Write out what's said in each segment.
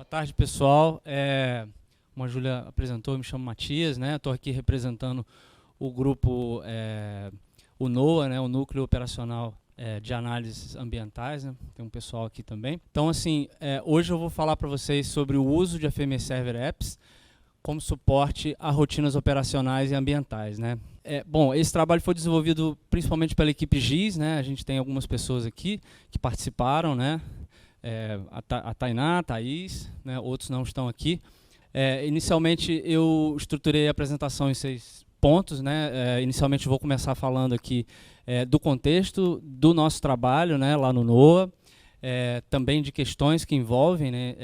tarde, pessoal. Como a Júlia apresentou, eu me chamo Matias, né? Estou aqui representando o grupo, o NOA, né? O Núcleo Operacional de Análises Ambientais, né? Tem um pessoal aqui também. Então, assim, hoje eu vou falar para vocês sobre o uso de FME Server Apps como suporte a rotinas operacionais e ambientais, né? Bom, esse trabalho foi desenvolvido principalmente pela equipe GIS, né? A gente tem algumas pessoas aqui que participaram, né? A Tainá, a Thaís, né? Outros não estão aqui. Inicialmente eu estruturei a apresentação em 6 pontos, né? Inicialmente vou começar falando aqui do contexto do nosso trabalho, né? Lá no NOA, também de questões que envolvem, né?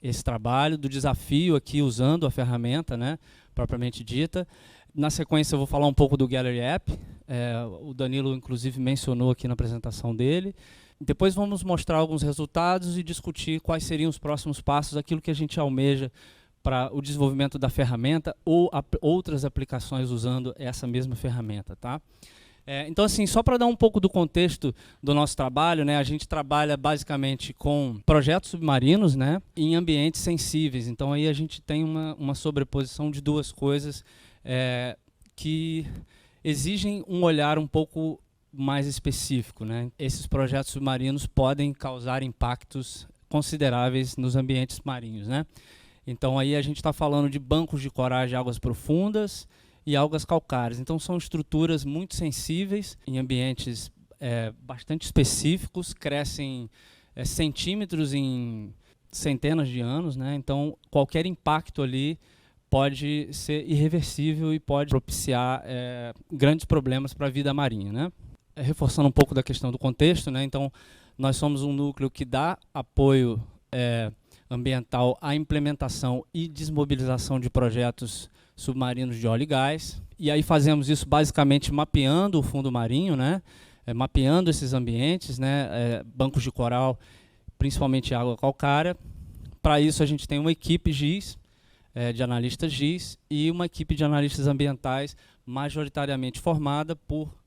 Esse trabalho, do desafio aqui usando a ferramenta, né? Propriamente dita. Na sequência eu vou falar um pouco do Gallery App, o Danilo inclusive mencionou aqui na apresentação dele. Depois vamos mostrar alguns resultados e discutir quais seriam os próximos passos, aquilo que a gente almeja para o desenvolvimento da ferramenta ou outras aplicações usando essa mesma ferramenta, tá? Então, assim, só para dar um pouco do contexto do nosso trabalho, né, a gente trabalha basicamente com projetos submarinos, né, em ambientes sensíveis. Então, aí a gente tem uma sobreposição de duas coisas que exigem um olhar um pouco mais específico, né? Esses projetos submarinos podem causar impactos consideráveis nos ambientes marinhos, né? Então aí a gente está falando de bancos de corais de águas profundas e algas calcárias. Então são estruturas muito sensíveis em ambientes bastante específicos, crescem centímetros em centenas de anos, né? Então qualquer impacto ali pode ser irreversível e pode propiciar grandes problemas para a vida marinha, né? Reforçando um pouco da questão do contexto, né? Então, nós somos um núcleo que dá apoio ambiental à implementação e desmobilização de projetos submarinos de óleo e gás. E aí fazemos isso basicamente mapeando o fundo marinho, né? Mapeando esses ambientes, né? Bancos de coral, principalmente água calcária. Para isso a gente tem uma equipe GIS, de analistas GIS, e uma equipe de analistas ambientais majoritariamente formada por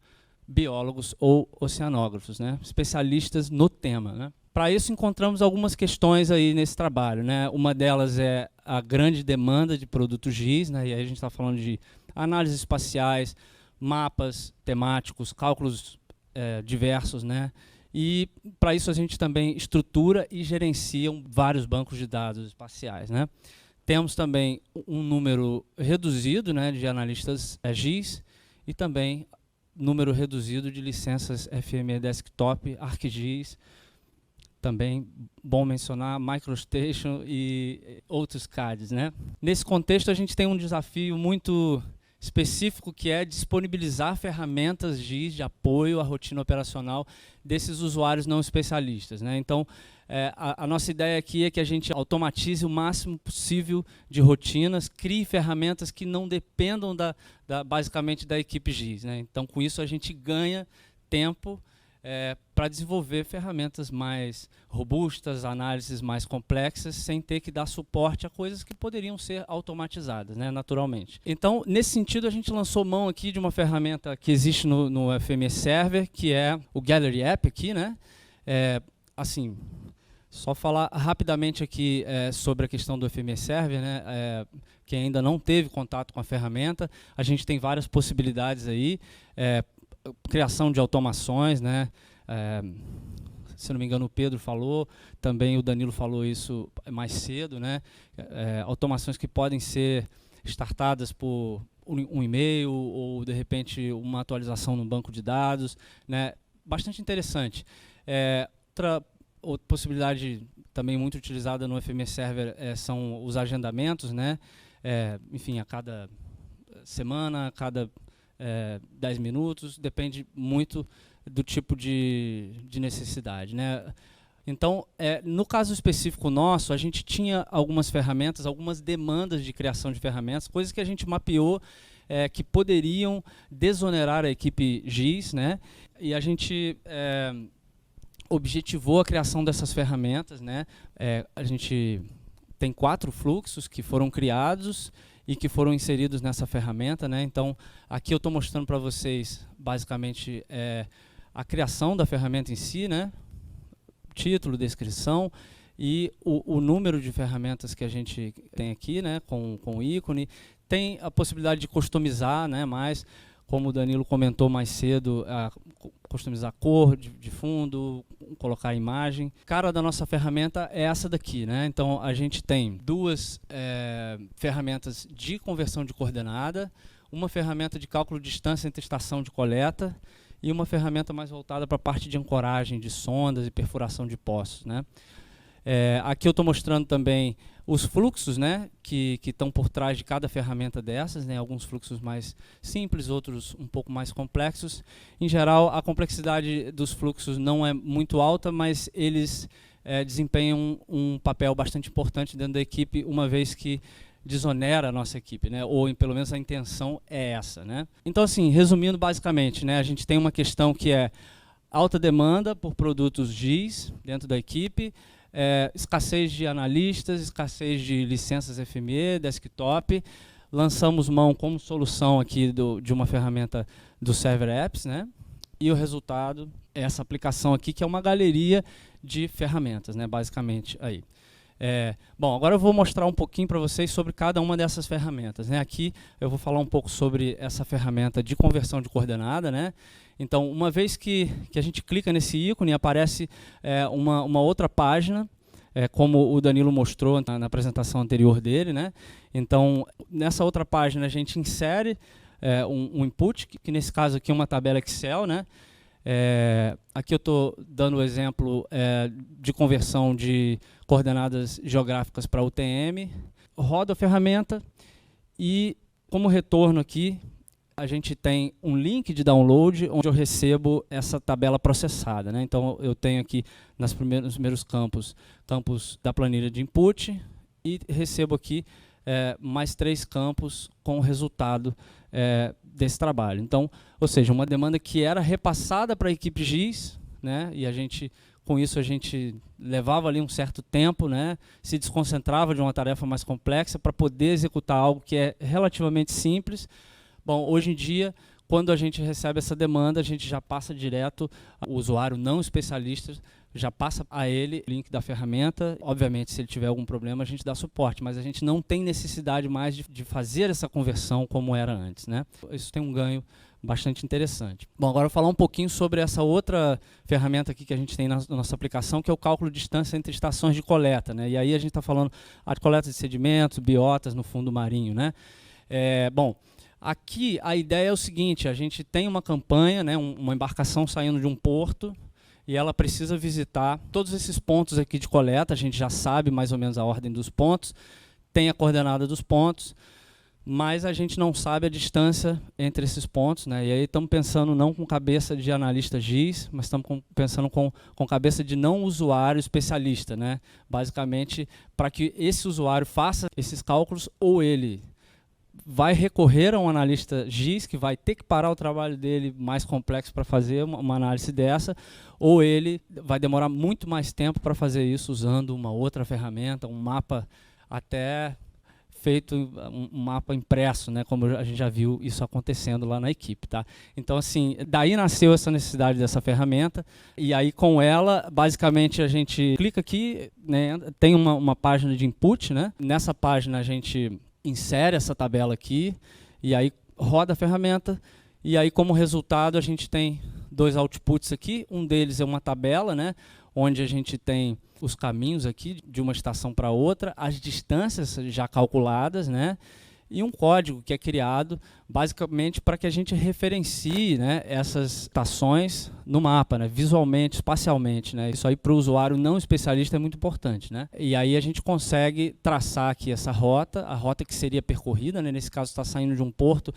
biólogos ou oceanógrafos, né? Especialistas no tema, né? Para isso encontramos algumas questões aí nesse trabalho, né? Uma delas é a grande demanda de produtos GIS, né? E aí a gente está falando de análises espaciais, mapas temáticos, cálculos diversos, né? E para isso a gente também estrutura e gerencia vários bancos de dados espaciais, né? Temos também um número reduzido, né, de analistas GIS e também número reduzido de licenças FME Desktop, ArcGIS, também bom mencionar MicroStation e outros CADs, né? Nesse contexto a gente tem um desafio muito específico que é disponibilizar ferramentas GIS de apoio à rotina operacional desses usuários não especialistas, né? Então, a nossa ideia aqui é que a gente automatize o máximo possível de rotinas, crie ferramentas que não dependam basicamente da equipe GIS, né? Então, com isso, a gente ganha tempo para desenvolver ferramentas mais robustas, análises mais complexas, sem ter que dar suporte a coisas que poderiam ser automatizadas, né, naturalmente. Então, nesse sentido, a gente lançou mão aqui de uma ferramenta que existe no FME Server, que é o Gallery App aqui, né? Assim, só falar rapidamente aqui sobre a questão do FME Server, né? Quem ainda não teve contato com a ferramenta, a gente tem várias possibilidades aí, criação de automações, né? Se não me engano o Pedro falou, também o Danilo falou isso mais cedo, né? Automações que podem ser startadas por um e-mail ou de repente uma atualização no banco de dados, né? Bastante interessante. Outra possibilidade também muito utilizada no FME Server são os agendamentos, né? Enfim, a cada semana, a cada 10 minutos, depende muito do tipo de necessidade, né? Então, no caso específico nosso, a gente tinha algumas ferramentas, algumas demandas de criação de ferramentas, coisas que a gente mapeou que poderiam desonerar a equipe GIS, né? E a gente objetivou a criação dessas ferramentas, né? A gente tem 4 fluxos que foram criados e que foram inseridos nessa ferramenta, né? Então, aqui eu estou mostrando para vocês, basicamente, a criação da ferramenta em si, né? Título, descrição, e o número de ferramentas que a gente tem aqui, né, com o ícone. Tem a possibilidade de customizar, né, mais, como o Danilo comentou mais cedo, customizar a cor de fundo, colocar a imagem. A cara da nossa ferramenta é essa daqui, né? Então a gente tem duas ferramentas de conversão de coordenada, uma ferramenta de cálculo de distância entre estação de coleta e uma ferramenta mais voltada para a parte de ancoragem de sondas e perfuração de poços, né? Aqui eu estou mostrando também os fluxos, né, que estão por trás de cada ferramenta dessas, né, alguns fluxos mais simples, outros um pouco mais complexos. Em geral, a complexidade dos fluxos não é muito alta, mas eles desempenham um papel bastante importante dentro da equipe, uma vez que desonera a nossa equipe, né, ou pelo menos a intenção é essa, né. Então, assim, resumindo basicamente, né, a gente tem uma questão que é alta demanda por produtos GIS dentro da equipe, escassez de analistas, escassez de licenças FME, desktop. Lançamos mão como solução aqui de uma ferramenta do Server Apps, né? E o resultado é essa aplicação aqui, que é uma galeria de ferramentas, né? Basicamente aí. Bom, agora eu vou mostrar um pouquinho para vocês sobre cada uma dessas ferramentas, né? Aqui eu vou falar um pouco sobre essa ferramenta de conversão de coordenada, né? Então, uma vez que a gente clica nesse ícone, aparece uma outra página, como o Danilo mostrou na apresentação anterior dele, né? Então, nessa outra página a gente insere um input, que nesse caso aqui é uma tabela Excel, né? Aqui eu estou dando o exemplo de conversão de coordenadas geográficas para UTM. Roda a ferramenta e, como retorno aqui, a gente tem um link de download onde eu recebo essa tabela processada, né? Então eu tenho aqui nos primeiros campos da planilha de input e recebo aqui mais 3 campos com o resultado desse trabalho. Então, ou seja, uma demanda que era repassada para a equipe GIS, né? E com isso a gente levava ali um certo tempo, né? Se desconcentrava de uma tarefa mais complexa para poder executar algo que é relativamente simples. Bom, hoje em dia, quando a gente recebe essa demanda, a gente já passa direto, o usuário não especialista já passa a ele o link da ferramenta. Obviamente, se ele tiver algum problema, a gente dá suporte, mas a gente não tem necessidade mais de fazer essa conversão como era antes, né? Isso tem um ganho bastante interessante. Bom, agora eu vou falar um pouquinho sobre essa outra ferramenta aqui que a gente tem na nossa aplicação, que é o cálculo de distância entre estações de coleta, né? E aí a gente está falando de coleta de sedimentos, biotas no fundo marinho, né? Bom, aqui a ideia é o seguinte: a gente tem uma campanha, né, uma embarcação saindo de um porto, e ela precisa visitar todos esses pontos aqui de coleta. A gente já sabe mais ou menos a ordem dos pontos, tem a coordenada dos pontos, mas a gente não sabe a distância entre esses pontos, né? E aí estamos pensando não com cabeça de analista GIS, mas estamos pensando com cabeça de não usuário especialista, né? Basicamente, para que esse usuário faça esses cálculos, ou ele vai recorrer a um analista GIS, que vai ter que parar o trabalho dele mais complexo para fazer uma análise dessa, ou ele vai demorar muito mais tempo para fazer isso usando uma outra ferramenta, um mapa até feito, um mapa impresso, né, como a gente já viu isso acontecendo lá na equipe, tá? Então, assim, daí nasceu essa necessidade dessa ferramenta, e aí com ela, basicamente, a gente clica aqui, né, tem uma página de input, né? Nessa página a gente insere essa tabela aqui, e aí roda a ferramenta, e aí como resultado a gente tem 2 outputs aqui. Um deles é uma tabela, né, onde a gente tem os caminhos aqui de uma estação para outra, as distâncias já calculadas, né, e um código que é criado basicamente para que a gente referencie, né, essas estações no mapa, né, visualmente, espacialmente, né. Isso aí para o usuário não especialista é muito importante, né. E aí a gente consegue traçar aqui essa rota, a rota que seria percorrida, né, nesse caso está saindo de um porto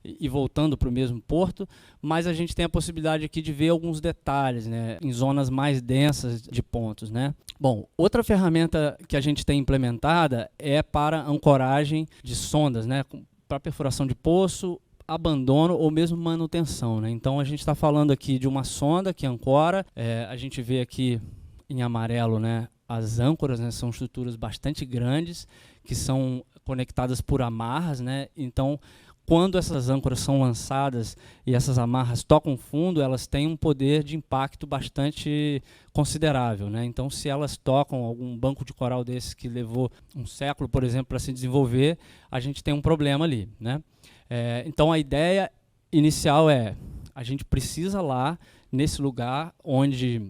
e voltando para o mesmo porto, mas a gente tem a possibilidade aqui de ver alguns detalhes, né, em zonas mais densas de pontos, né. Bom, outra ferramenta que a gente tem implementada é para ancoragem de sondas, né, para perfuração de poço, abandono ou mesmo manutenção, né. Então a gente está falando aqui de uma sonda que ancora, a gente vê aqui em amarelo, né, as âncoras, né, são estruturas bastante grandes que são conectadas por amarras, né. Então, quando essas âncoras são lançadas e essas amarras tocam fundo, elas têm um poder de impacto bastante considerável, né? Então, se elas tocam algum banco de coral desse que levou um século, por exemplo, para se desenvolver, a gente tem um problema ali, né? Então, a ideia inicial é, a gente precisa lá, nesse lugar onde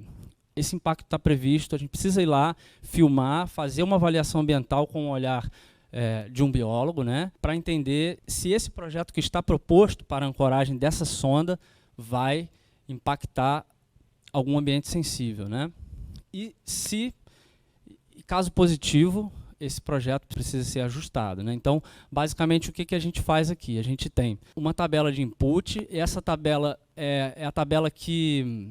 esse impacto está previsto, a gente precisa ir lá, filmar, fazer uma avaliação ambiental com um olhar de um biólogo, né, para entender se esse projeto que está proposto para a ancoragem dessa sonda vai impactar algum ambiente sensível, né? E se, caso positivo, esse projeto precisa ser ajustado, né? Então, basicamente, o que a gente faz aqui? A gente tem uma tabela de input, e essa tabela é a tabela que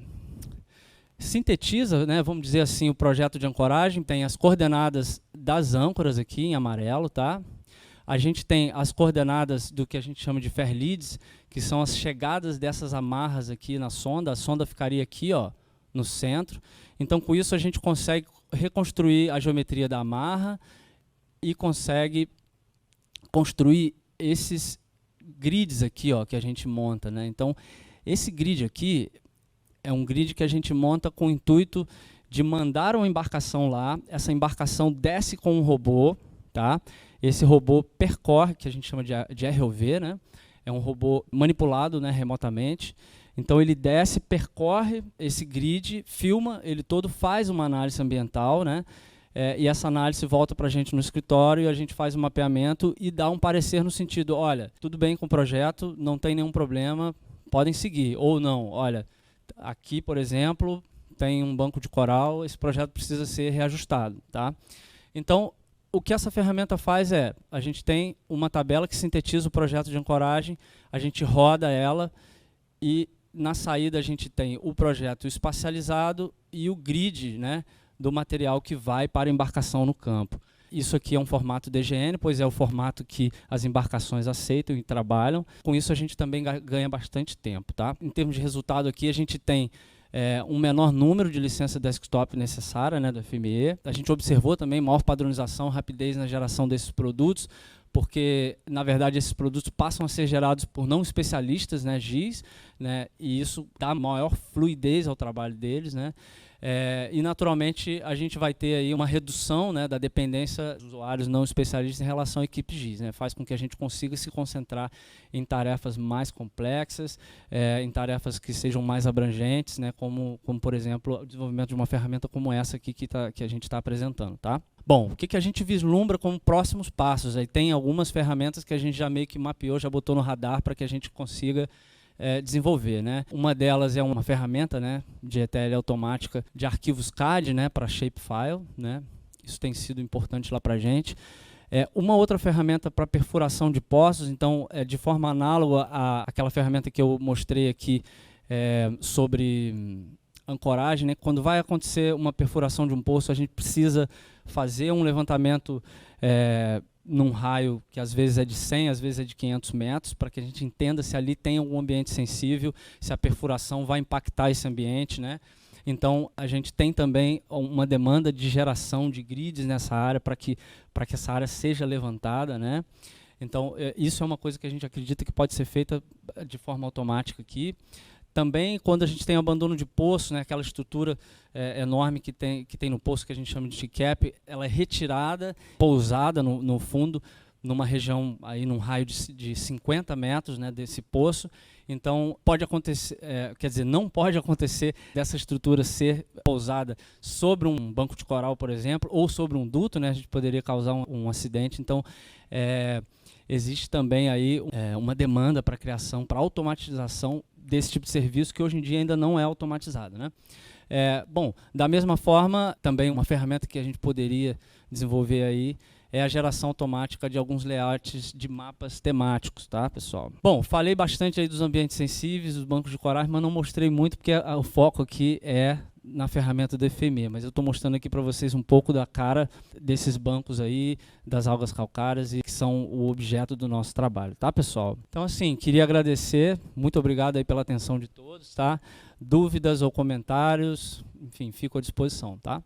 sintetiza, né, vamos dizer assim, o projeto de ancoragem. Tem as coordenadas das âncoras aqui em amarelo, tá? A gente tem as coordenadas do que a gente chama de fair leads, que são as chegadas dessas amarras aqui na sonda. A sonda ficaria aqui, ó, no centro. Então, com isso, a gente consegue reconstruir a geometria da amarra e consegue construir esses grids aqui, ó, que a gente monta, né? Então, esse grid aqui é um grid que a gente monta com o intuito de mandar uma embarcação lá. Essa embarcação desce com um robô, tá? Esse robô percorre, que a gente chama de ROV, né? É um robô manipulado, né, remotamente. Então ele desce, percorre esse grid, filma ele todo, faz uma análise ambiental, né? E essa análise volta para a gente no escritório e a gente faz um mapeamento e dá um parecer no sentido, olha, tudo bem com o projeto, não tem nenhum problema, podem seguir. Ou não, olha, aqui, por exemplo, tem um banco de coral, esse projeto precisa ser reajustado, tá? Então, o que essa ferramenta faz é, a gente tem uma tabela que sintetiza o projeto de ancoragem, a gente roda ela e na saída a gente tem o projeto espacializado e o grid, né, do material que vai para a embarcação no campo. Isso aqui é um formato DGN, pois é o formato que as embarcações aceitam e trabalham. Com isso a gente também ganha bastante tempo, tá? Em termos de resultado aqui, a gente tem um menor número de licença desktop necessária, né, do FME. A gente observou também maior padronização, rapidez na geração desses produtos, porque, na verdade, esses produtos passam a ser gerados por não especialistas, né, GIs, né, e isso dá maior fluidez ao trabalho deles, né. E, naturalmente, a gente vai ter aí uma redução, né, da dependência dos usuários não especialistas em relação à equipe GIS, né, faz com que a gente consiga se concentrar em tarefas mais complexas, em tarefas que sejam mais abrangentes, né, como, por exemplo, o desenvolvimento de uma ferramenta como essa aqui que a gente está apresentando, tá? Bom, o que a gente vislumbra como próximos passos? Aí tem algumas ferramentas que a gente já meio que mapeou, já botou no radar para que a gente consiga desenvolver, né? Uma delas é uma ferramenta, né, de ETL automática de arquivos CAD, né, para shapefile, né? Isso tem sido importante lá para a gente. Uma outra ferramenta para perfuração de poços, então, de forma análoga àquela ferramenta que eu mostrei aqui sobre ancoragem, né? Quando vai acontecer uma perfuração de um poço, a gente precisa fazer um levantamento num raio que às vezes é de 100, às vezes é de 500 metros, para que a gente entenda se ali tem algum ambiente sensível, se a perfuração vai impactar esse ambiente, né? Então, a gente tem também uma demanda de geração de grids nessa área para que essa área seja levantada, né? Então, isso é uma coisa que a gente acredita que pode ser feita de forma automática aqui. Também, quando a gente tem abandono de poço, né, aquela estrutura enorme que tem no poço, que a gente chama de T-cap, ela é retirada, pousada no fundo, numa região, aí num raio de 50 metros, né, desse poço. Então, pode acontecer, quer dizer, não pode acontecer dessa estrutura ser pousada sobre um banco de coral, por exemplo, ou sobre um duto, né, a gente poderia causar um acidente. Então, existe também aí uma demanda para a criação, para automatização desse tipo de serviço que hoje em dia ainda não é automatizado, né? Bom, da mesma forma, também uma ferramenta que a gente poderia desenvolver aí é a geração automática de alguns layouts de mapas temáticos, tá, pessoal? Bom, falei bastante aí dos ambientes sensíveis, dos bancos de corais, mas não mostrei muito porque o foco aqui é na ferramenta do FME, mas eu estou mostrando aqui para vocês um pouco da cara desses bancos aí, das algas calcárias, e que são o objeto do nosso trabalho, tá, pessoal? Então, assim, queria agradecer, muito obrigado aí pela atenção de todos, tá? Dúvidas ou comentários, enfim, fico à disposição, tá?